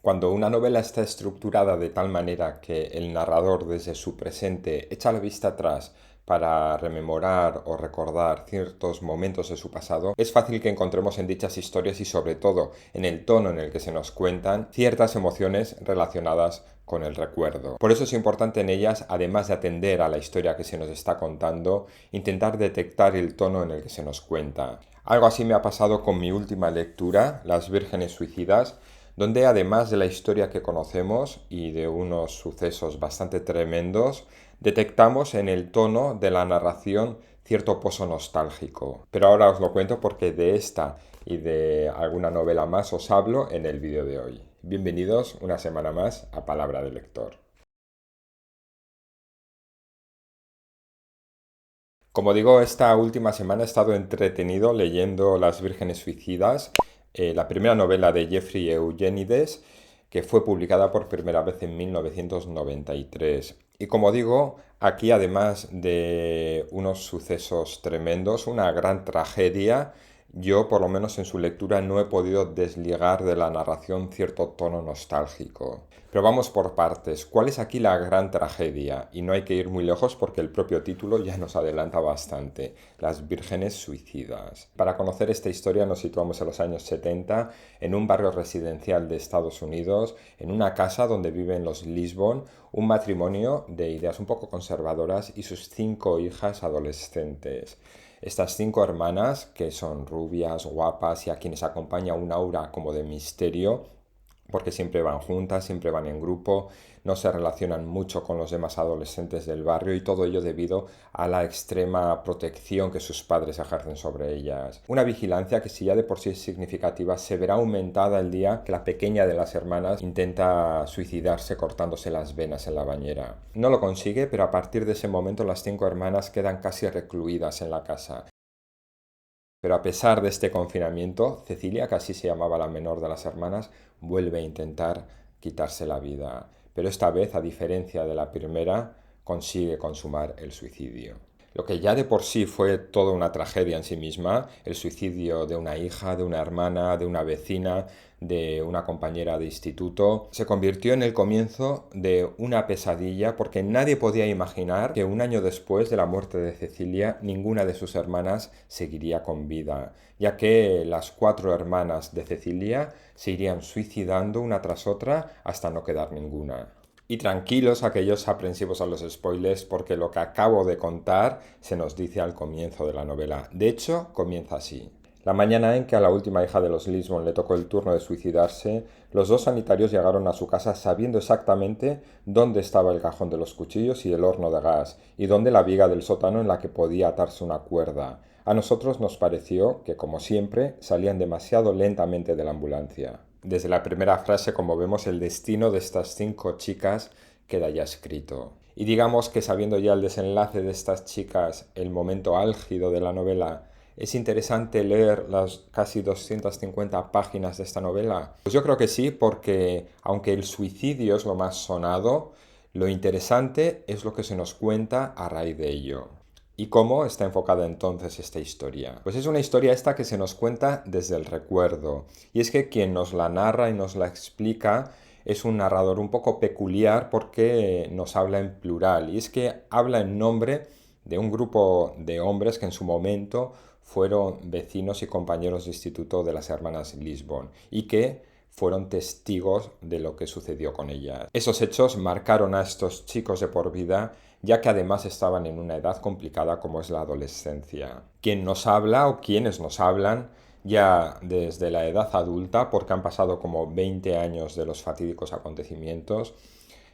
Cuando una novela está estructurada de tal manera que el narrador desde su presente echa la vista atrás para rememorar o recordar ciertos momentos de su pasado, es fácil que encontremos en dichas historias y sobre todo en el tono en el que se nos cuentan ciertas emociones relacionadas con el recuerdo. Por eso es importante en ellas, además de atender a la historia que se nos está contando, intentar detectar el tono en el que se nos cuenta. Algo así me ha pasado con mi última lectura, Las Vírgenes Suicidas, donde además de la historia que conocemos y de unos sucesos bastante tremendos, detectamos en el tono de la narración cierto pozo nostálgico. Pero ahora os lo cuento porque de esta y de alguna novela más os hablo en el vídeo de hoy. Bienvenidos una semana más a Palabra de Lector. Como digo, esta última semana he estado entretenido leyendo Las Vírgenes Suicidas, la primera novela de Jeffrey Eugenides, que fue publicada por primera vez en 1993. Y como digo, aquí además de unos sucesos tremendos, una gran tragedia, yo por lo menos en su lectura no he podido desligar de la narración cierto tono nostálgico. Pero vamos por partes. ¿Cuál es aquí la gran tragedia? Y no hay que ir muy lejos porque el propio título ya nos adelanta bastante. Las Vírgenes Suicidas. Para conocer esta historia nos situamos en los años 70, en un barrio residencial de Estados Unidos, en una casa donde viven los Lisbon, un matrimonio de ideas un poco conservadoras y sus 5 hijas adolescentes. Estas 5 hermanas, que son rubias, guapas y a quienes acompaña un aura como de misterio, porque siempre van juntas, siempre van en grupo, no se relacionan mucho con los demás adolescentes del barrio y todo ello debido a la extrema protección que sus padres ejercen sobre ellas. Una vigilancia que si ya de por sí es significativa se verá aumentada el día que la pequeña de las hermanas intenta suicidarse cortándose las venas en la bañera. No lo consigue, pero a partir de ese momento las 5 hermanas quedan casi recluidas en la casa. Pero a pesar de este confinamiento, Cecilia, que así se llamaba la menor de las hermanas, vuelve a intentar quitarse la vida. Pero esta vez, a diferencia de la primera, consigue consumar el suicidio. Lo que ya de por sí fue toda una tragedia en sí misma, el suicidio de una hija, de una hermana, de una vecina, de una compañera de instituto, se convirtió en el comienzo de una pesadilla porque nadie podía imaginar que un año después de la muerte de Cecilia ninguna de sus hermanas seguiría con vida, ya que las 4 hermanas de Cecilia se irían suicidando una tras otra hasta no quedar ninguna. Y tranquilos aquellos aprensivos a los spoilers porque lo que acabo de contar se nos dice al comienzo de la novela. De hecho, comienza así. La mañana en que a la última hija de los Lisbon le tocó el turno de suicidarse, los 2 sanitarios llegaron a su casa sabiendo exactamente dónde estaba el cajón de los cuchillos y el horno de gas, y dónde la viga del sótano en la que podía atarse una cuerda. A nosotros nos pareció que, como siempre, salían demasiado lentamente de la ambulancia. Desde la primera frase, como vemos, el destino de estas 5 chicas queda ya escrito. Y digamos que sabiendo ya el desenlace de estas chicas, el momento álgido de la novela, ¿es interesante leer las casi 250 páginas de esta novela? Pues yo creo que sí, porque aunque el suicidio es lo más sonado, lo interesante es lo que se nos cuenta a raíz de ello. ¿Y cómo está enfocada entonces esta historia? Pues es una historia esta que se nos cuenta desde el recuerdo. Y es que quien nos la narra y nos la explica es un narrador un poco peculiar porque nos habla en plural. Y es que habla en nombre de un grupo de hombres que en su momento fueron vecinos y compañeros de instituto de las hermanas Lisbon y que fueron testigos de lo que sucedió con ellas. Esos hechos marcaron a estos chicos de por vida, ya que además estaban en una edad complicada como es la adolescencia. Quien nos habla o quienes nos hablan ya desde la edad adulta, porque han pasado como 20 años de los fatídicos acontecimientos,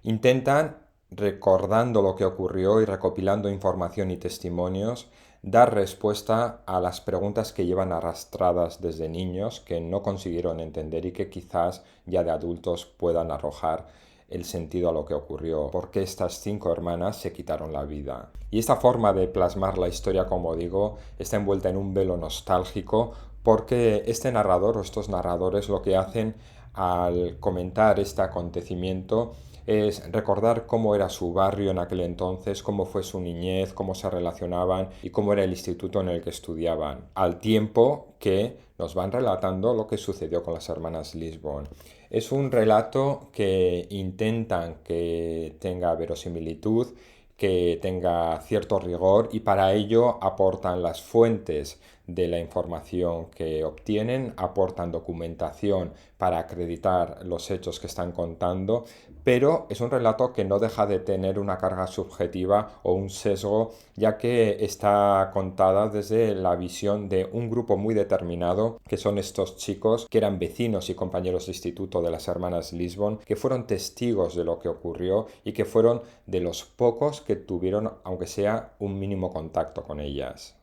intentan, recordando lo que ocurrió y recopilando información y testimonios, dar respuesta a las preguntas que llevan arrastradas desde niños que no consiguieron entender y que quizás ya de adultos puedan arrojar el sentido a lo que ocurrió, por qué estas 5 hermanas se quitaron la vida. Y esta forma de plasmar la historia, como digo, está envuelta en un velo nostálgico porque este narrador o estos narradores lo que hacen al comentar este acontecimiento es recordar cómo era su barrio en aquel entonces, cómo fue su niñez, cómo se relacionaban y cómo era el instituto en el que estudiaban, al tiempo que nos van relatando lo que sucedió con las hermanas Lisbon. Es un relato que intentan que tenga verosimilitud, que tenga cierto rigor y para ello aportan las fuentes de la información que obtienen, aportan documentación para acreditar los hechos que están contando, pero es un relato que no deja de tener una carga subjetiva o un sesgo, ya que está contada desde la visión de un grupo muy determinado, que son estos chicos que eran vecinos y compañeros de instituto de las hermanas Lisbon, que fueron testigos de lo que ocurrió y que fueron de los pocos que tuvieron, aunque sea un mínimo contacto con ellas.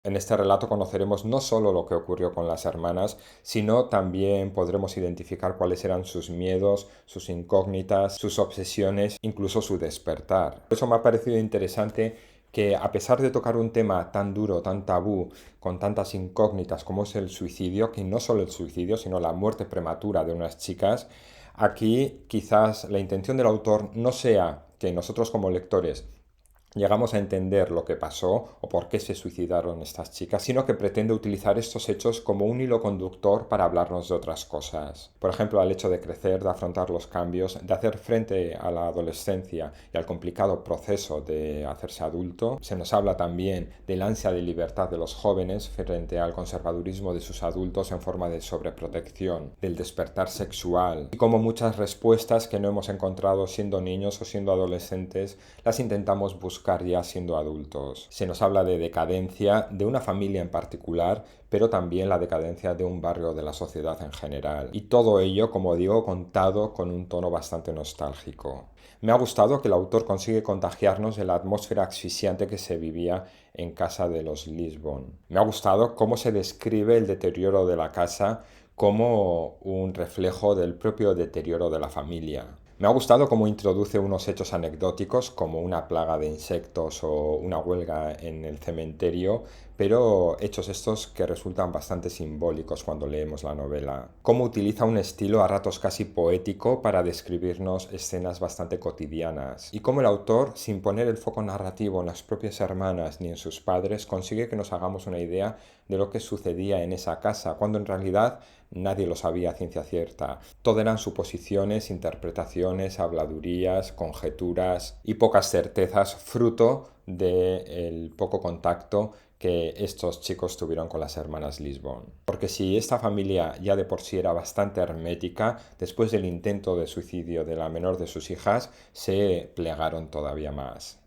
En este relato conoceremos no solo lo que ocurrió con las hermanas, sino también podremos identificar cuáles eran sus miedos, sus incógnitas, sus obsesiones, incluso su despertar. Por eso me ha parecido interesante que a pesar de tocar un tema tan duro, tan tabú, con tantas incógnitas como es el suicidio, que no solo el suicidio, sino la muerte prematura de unas chicas, aquí quizás la intención del autor no sea que nosotros como lectores llegamos a entender lo que pasó o por qué se suicidaron estas chicas, sino que pretende utilizar estos hechos como un hilo conductor para hablarnos de otras cosas. Por ejemplo, al hecho de crecer, de afrontar los cambios, de hacer frente a la adolescencia y al complicado proceso de hacerse adulto. Se nos habla también del ansia de libertad de los jóvenes frente al conservadurismo de sus adultos en forma de sobreprotección, del despertar sexual y como muchas respuestas que no hemos encontrado siendo niños o siendo adolescentes las intentamos buscar ya siendo adultos. Se nos habla de decadencia de una familia en particular, pero también la decadencia de un barrio de la sociedad en general. Y todo ello, como digo, contado con un tono bastante nostálgico. Me ha gustado que el autor consigue contagiarnos de la atmósfera asfixiante que se vivía en casa de los Lisbon. Me ha gustado cómo se describe el deterioro de la casa como un reflejo del propio deterioro de la familia. Me ha gustado cómo introduce unos hechos anecdóticos como una plaga de insectos o una huelga en el cementerio, pero hechos estos que resultan bastante simbólicos cuando leemos la novela. Cómo utiliza un estilo a ratos casi poético para describirnos escenas bastante cotidianas. Y cómo el autor, sin poner el foco narrativo en las propias hermanas ni en sus padres, consigue que nos hagamos una idea de lo que sucedía en esa casa, cuando en realidad nadie lo sabía a ciencia cierta. Todo eran suposiciones, interpretaciones, habladurías, conjeturas y pocas certezas, fruto del poco contacto que estos chicos tuvieron con las hermanas Lisbon. Porque si esta familia ya de por sí era bastante hermética, después del intento de suicidio de la menor de sus hijas, se plegaron todavía más.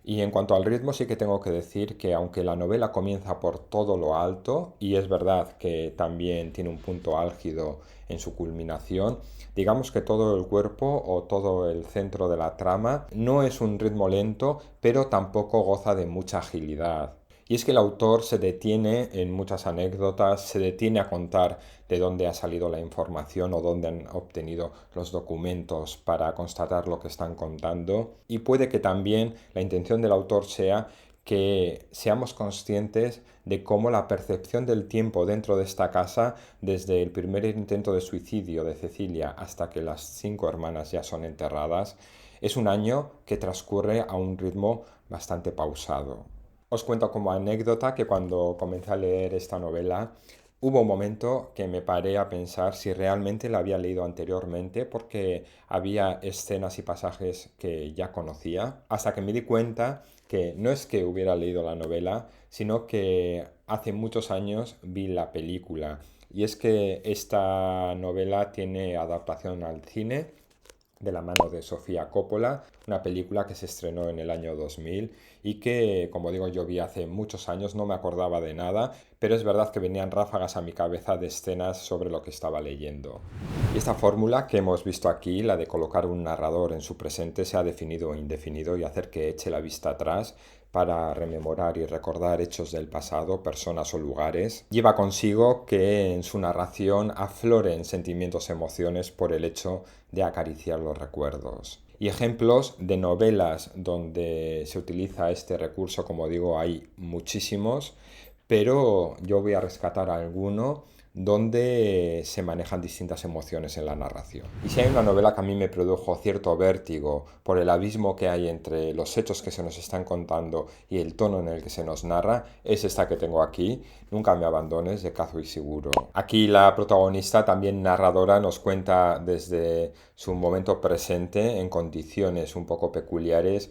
Y en cuanto al ritmo, sí que tengo que decir que aunque la novela comienza por todo lo alto, y es verdad que también tiene un punto álgido en su culminación, digamos que todo el cuerpo o todo el centro de la trama no es un ritmo lento, pero tampoco goza de mucha agilidad. Y es que el autor se detiene en muchas anécdotas, se detiene a contar de dónde ha salido la información o dónde han obtenido los documentos para constatar lo que están contando. Y puede que también la intención del autor sea que seamos conscientes de cómo la percepción del tiempo dentro de esta casa, desde el primer intento de suicidio de Cecilia hasta que las 5 hermanas ya son enterradas, es un año que transcurre a un ritmo bastante pausado. Os cuento como anécdota que cuando comencé a leer esta novela hubo un momento que me paré a pensar si realmente la había leído anteriormente porque había escenas y pasajes que ya conocía, hasta que me di cuenta que no es que hubiera leído la novela, sino que hace muchos años vi la película. Y es que esta novela tiene adaptación al cine de la mano de Sofía Coppola, una película que se estrenó en el año 2000 y que, como digo, yo vi hace muchos años, no me acordaba de nada, pero es verdad que venían ráfagas a mi cabeza de escenas sobre lo que estaba leyendo. Y esta fórmula que hemos visto aquí, la de colocar un narrador en su presente, se ha definido o indefinido y hacer que eche la vista atrás para rememorar y recordar hechos del pasado, personas o lugares, lleva consigo que en su narración afloren sentimientos, emociones por el hecho de acariciar los recuerdos. Y ejemplos de novelas donde se utiliza este recurso, como digo, hay muchísimos, pero yo voy a rescatar alguno donde se manejan distintas emociones en la narración. Y si hay una novela que a mí me produjo cierto vértigo por el abismo que hay entre los hechos que se nos están contando y el tono en el que se nos narra, es esta que tengo aquí, Nunca me abandones, de Kazuo Ishiguro. Aquí la protagonista, también narradora, nos cuenta desde su momento presente, en condiciones un poco peculiares,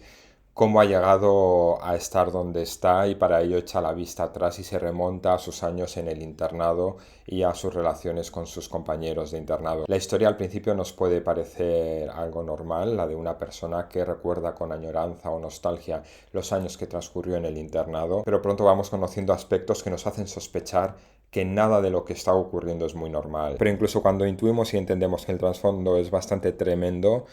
cómo ha llegado a estar donde está, y para ello echa la vista atrás y se remonta a sus años en el internado y a sus relaciones con sus compañeros de internado. La historia al principio nos puede parecer algo normal, la de una persona que recuerda con añoranza o nostalgia los años que transcurrió en el internado, pero pronto vamos conociendo aspectos que nos hacen sospechar que nada de lo que está ocurriendo es muy normal. Pero incluso cuando intuimos y entendemos que el trasfondo es bastante tremendo,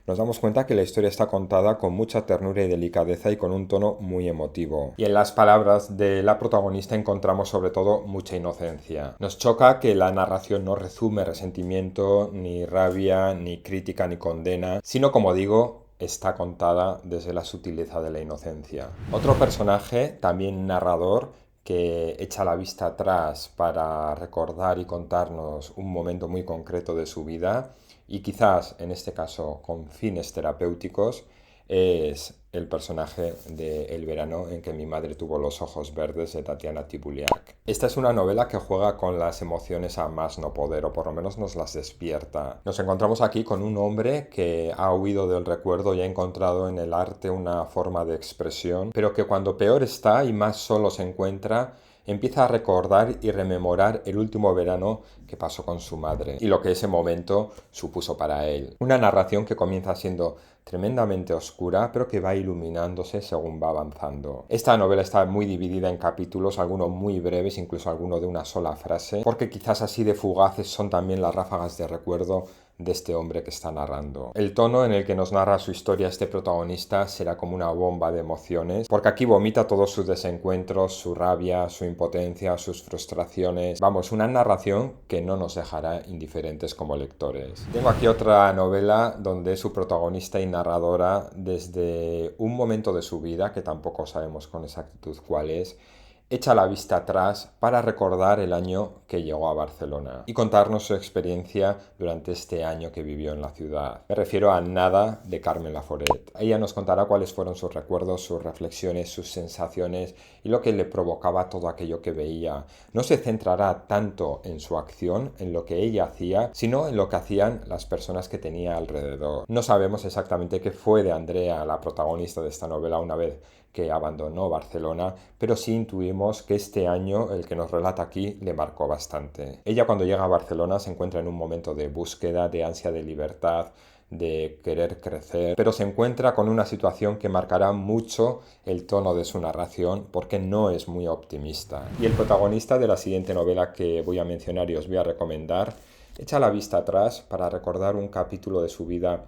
nos damos cuenta que la historia está contada con mucha ternura y delicadeza y con un tono muy emotivo. Y en las palabras de la protagonista encontramos sobre todo mucha inocencia. Nos choca que la narración no resume resentimiento, ni rabia, ni crítica, ni condena, sino, como digo, está contada desde la sutileza de la inocencia. Otro personaje, también narrador, que echa la vista atrás para recordar y contarnos un momento muy concreto de su vida, y quizás en este caso con fines terapéuticos, es el personaje de El verano en que mi madre tuvo los ojos verdes, de Tatiana Tibuliak. Esta es una novela que juega con las emociones a más no poder, o por lo menos nos las despierta. Nos encontramos aquí con un hombre que ha huido del recuerdo y ha encontrado en el arte una forma de expresión, pero que cuando peor está y más solo se encuentra, empieza a recordar y rememorar el último verano que pasó con su madre y lo que ese momento supuso para él. Una narración que comienza siendo tremendamente oscura, pero que va iluminándose según va avanzando. Esta novela está muy dividida en capítulos, algunos muy breves, incluso algunos de una sola frase, porque quizás así de fugaces son también las ráfagas de recuerdo de este hombre que está narrando. El tono en el que nos narra su historia este protagonista será como una bomba de emociones, porque aquí vomita todos sus desencuentros, su rabia, su impotencia, sus frustraciones. Vamos, una narración que no nos dejará indiferentes como lectores. Tengo aquí otra novela donde su protagonista y narradora, desde un momento de su vida, que tampoco sabemos con exactitud cuál es, echa la vista atrás para recordar el año que llegó a Barcelona y contarnos su experiencia durante este año que vivió en la ciudad. Me refiero a Nada, de Carmen Laforet. Ella nos contará cuáles fueron sus recuerdos, sus reflexiones, sus sensaciones y lo que le provocaba todo aquello que veía. No se centrará tanto en su acción, en lo que ella hacía, sino en lo que hacían las personas que tenía alrededor. No sabemos exactamente qué fue de Andrea, la protagonista de esta novela, una vez que abandonó Barcelona, pero sí intuimos que este año, el que nos relata aquí, le marcó bastante. Ella, cuando llega a Barcelona, se encuentra en un momento de búsqueda, de ansia de libertad, de querer crecer, pero se encuentra con una situación que marcará mucho el tono de su narración, porque no es muy optimista. Y el protagonista de la siguiente novela que voy a mencionar y os voy a recomendar, echa la vista atrás para recordar un capítulo de su vida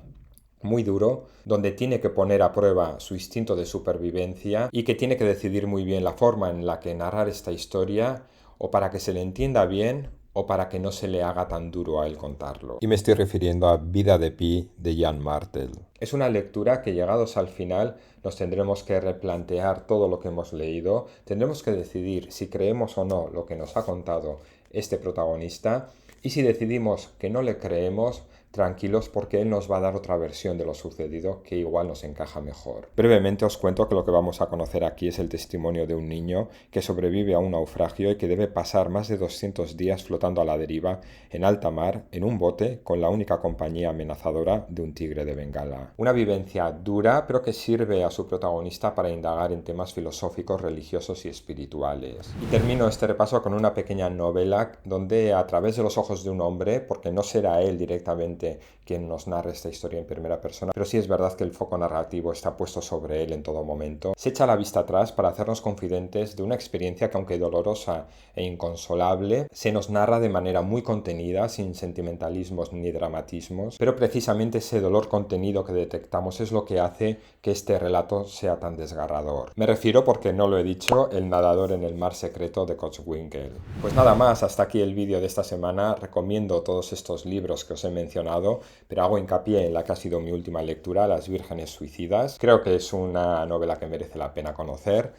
muy duro, donde tiene que poner a prueba su instinto de supervivencia y que tiene que decidir muy bien la forma en la que narrar esta historia, o para que se le entienda bien o para que no se le haga tan duro a él contarlo. Y me estoy refiriendo a Vida de Pi, de Jan Martel. Es una lectura que, llegados al final, nos tendremos que replantear todo lo que hemos leído, tendremos que decidir si creemos o no lo que nos ha contado este protagonista, y si decidimos que no le creemos, tranquilos, porque él nos va a dar otra versión de lo sucedido que igual nos encaja mejor. Brevemente os cuento que lo que vamos a conocer aquí es el testimonio de un niño que sobrevive a un naufragio y que debe pasar más de 200 días flotando a la deriva en alta mar en un bote con la única compañía amenazadora de un tigre de Bengala. Una vivencia dura, pero que sirve a su protagonista para indagar en temas filosóficos, religiosos y espirituales. Y termino este repaso con una pequeña novela donde, a través de los ojos de un hombre, porque no será él directamente quien nos narre esta historia en primera persona, pero sí es verdad que el foco narrativo está puesto sobre él en todo momento, se echa la vista atrás para hacernos confidentes de una experiencia que, aunque dolorosa e inconsolable, se nos narra de manera muy contenida, sin sentimentalismos ni dramatismos, pero precisamente ese dolor contenido que detectamos es lo que hace que este relato sea tan desgarrador. Me refiero, porque no lo he dicho, El nadador en el mar secreto, de Kocwinkle. Pues nada más, hasta aquí el vídeo de esta semana. Recomiendo todos estos libros que os he mencionado, pero hago hincapié en la que ha sido mi última lectura, Las vírgenes suicidas. Creo que es una novela que merece la pena conocer.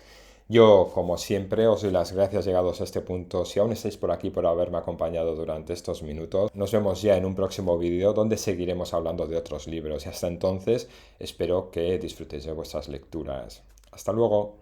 Yo, como siempre, os doy las gracias llegados a este punto. Si aún estáis por aquí por haberme acompañado durante estos minutos, nos vemos ya en un próximo vídeo donde seguiremos hablando de otros libros. Y hasta entonces, espero que disfrutéis de vuestras lecturas. Hasta luego.